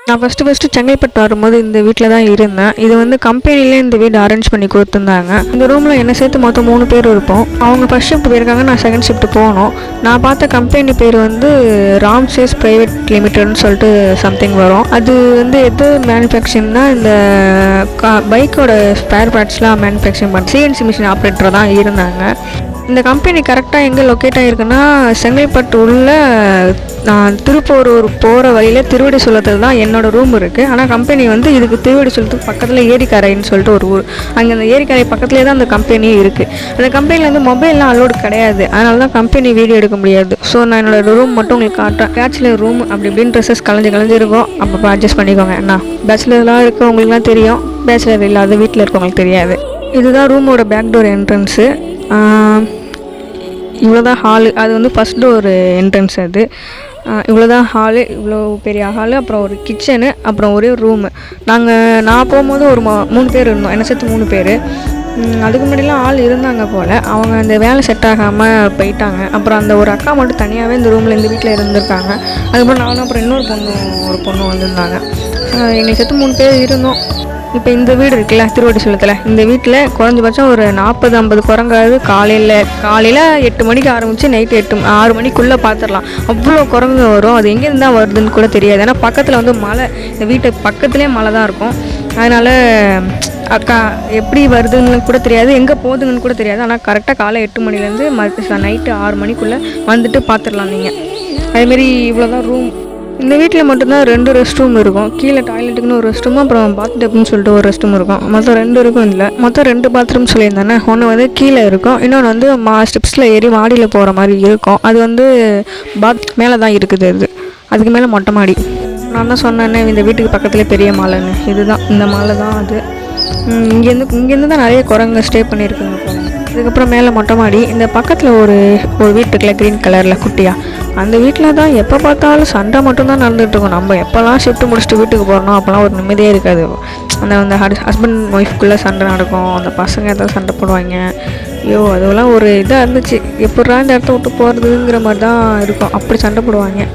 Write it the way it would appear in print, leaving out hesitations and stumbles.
நான் ஃபஸ்ட்டு செங்கல்பட்டு வரும்போது இந்த வீட்டில் தான் இருந்தேன். இது வந்து கம்பெனிலே இந்த வீடு அரேஞ்ச் பண்ணி கொடுத்துருந்தாங்க. இந்த ரூமில் என்னை சேர்த்து மொத்தம் 3 பேர் இருப்போம். அவங்க ஃபஸ்ட் ஷிஃப்ட் போயிருக்காங்க, நான் செகண்ட் ஷிஃப்ட் போகணும். நான் பார்த்த கம்பெனி பேர் வந்து ராம்சேஸ் ப்ரைவேட் லிமிட்டட்னு சொல்லிட்டு சம்திங் வரும். அது வந்து எது மேனுஃபேக்சரிங்னா இந்த பைக்கோட ஸ்பேர் பார்ட்ஸ்லாம் மேனுஃபேக்சரிங் பண்ண சிஎன்சி மிஷின் ஆப்ரேட்டர் தான் இருந்தாங்க. இந்த கம்பெனி கரெக்டாக எங்கே லொக்கேட் ஆகிருக்குன்னா செங்கல்பட்டு உள்ள திருப்பூர் போகிற வழியில் திருவடி சுலத்தில் தான் என்னோடய ரூம் இருக்குது. ஆனால் கம்பெனி வந்து இதுக்கு திருவடி சுலத்துக்கு பக்கத்தில் ஏரிக்கரைன்னு சொல்லிட்டு ஒரு ஊர். அங்கே அந்த ஏரிக்கரை பக்கத்துலேயே தான் அந்த கம்பெனியும் இருக்குது. அந்த கம்பெனியில் வந்து மொபைல்லாம் அலோடு கிடையாது. அதனால தான் கம்பெனி வீடியோ எடுக்க முடியாது. ஸோ நான் என்னோடய ரூம் மட்டும் உங்களுக்கு காட்டுறேன். பேச்சுலர் ரூம் அப்படி இப்படின்னு ட்ரெஸ்ஸஸ் கலைஞ்சு இருக்கும். அப்போ அட்ஜஸ்ட் பண்ணிக்கோங்க. என்ன பேச்சுலர்லாம் இருக்கவங்களுக்குலாம் தெரியும், பேச்சுலர் இல்லாத வீட்டில் இருக்கவங்களுக்கு தெரியாது. இதுதான் ரூமோட பேக் டோர் என்ட்ரன்ஸு. இவ்வளோதான் ஹாலு. அது வந்து ஃபஸ்ட் டோர் என்ட்ரன்ஸ். அது இவ்வளோதான் ஹாலு, இவ்வளோ பெரிய ஹாலு. அப்புறம் ஒரு கிச்சனு, அப்புறம் ஒரே ரூமு. நான் போகும்போது ஒரு 3 பேர் இருந்தோம், என்னை சேர்த்து 3 பேர். அதுக்கு முன்னாடிலாம் ஆள் இருந்தாங்க போல், அவங்க அந்த வேலை செட் ஆகாமல் போயிட்டாங்க. அப்புறம் அந்த ஒரு அக்கா மட்டும் தனியாகவே இந்த ரூமில் இந்த வீட்டில் இருந்திருக்காங்க. அதுக்கப்புறம் நானும் அப்புறம் இன்னொரு பொண்ணு வந்திருந்தாங்க. என்னை சேர்த்து 3 பேர் இருந்தோம். இப்போ இந்த வீடு இருக்குல்ல திருவடி சுலத்தில், இந்த வீட்டில் குறைஞ்சபட்சம் ஒரு 40-50 குரங்காவது காலையில் 8 மணிக்கு ஆரம்பித்து நைட்டு 6 மணிக்குள்ளே பார்த்துடலாம். அவ்வளோ குரங்கு வரும். அது எங்கேருந்து தான் வருதுன்னு கூட தெரியாது. ஏன்னா பக்கத்தில் வந்து மலை, இந்த வீட்டு பக்கத்துலேயே மலை தான் இருக்கும். அதனால் அக்கா எப்படி வருதுன்னு கூட தெரியாது, எங்கே போகுதுங்கன்னு கூட தெரியாது. ஆனால் கரெக்டாக காலை 8 மணிலேருந்து நைட்டு 6 மணிக்குள்ளே வந்துட்டு பார்த்துடலாம் நீங்கள். அதேமாரி இவ்வளோதான் ரூம். இந்த வீட்டில் மட்டும்தான் 2 ரெஸ்ட் ரூம் இருக்கும். கீழே டாய்லெட்டுக்குன்னு ஒரு ரெஸ்ட் ரூம், அப்புறம் பாத்டப்னு சொல்லிட்டு ஒரு ரெஸ்ட் ரூம் இருக்கும். மொத்தம் 2 இருக்கும். இல்லை மொத்தம் 2 பாத்ரூம் சொல்லியிருந்தானே. ஒன்று வந்து கீழே இருக்கும், இன்னொன்று வந்து ஸ்டெப்ஸில் ஏறி மாடியில் போகிற மாதிரி இருக்கும். அது வந்து மேலே தான் இருக்குது. அதுக்கு மேலே மொட்டை மாடி. நான் தான் சொன்னேன்னே இந்த வீட்டுக்கு பக்கத்துலேயே பெரிய மாலைன்னு. இதுதான் இந்த மாலை தான். அது இங்கேருந்து தான் நிறைய குரங்கு ஸ்டே பண்ணியிருக்குங்க போல. அதுக்கப்புறம் மேலே மொட்டை மாடி. இந்த பக்கத்தில் ஒரு வீட்டு இருக்குல்ல க்ரீன் கலரில் குட்டியாக, அந்த வீட்டில் தான் எப்போ பார்த்தாலும் சண்டை மட்டும்தான் நடந்துகிட்ருக்கோம். நம்ம எப்போல்லாம் ஷிஃப்ட் முடிச்சுட்டு வீட்டுக்கு போகிறோம் அப்போல்லாம் ஒரு நிம்மதியே இருக்காது. அந்த ஹஸ்பண்ட் ஒய்ஃப்குள்ளே சண்டை நடக்கும், அந்த பசங்க ஏதாவது சண்டை போடுவாங்க. ஐயோ அதெல்லாம் ஒரு இதாக இருந்துச்சு. எப்படா இந்த இடத்த விட்டு போகிறதுங்கிற மாதிரி தான் இருக்கும். அப்படி சண்டை போடுவாங்க.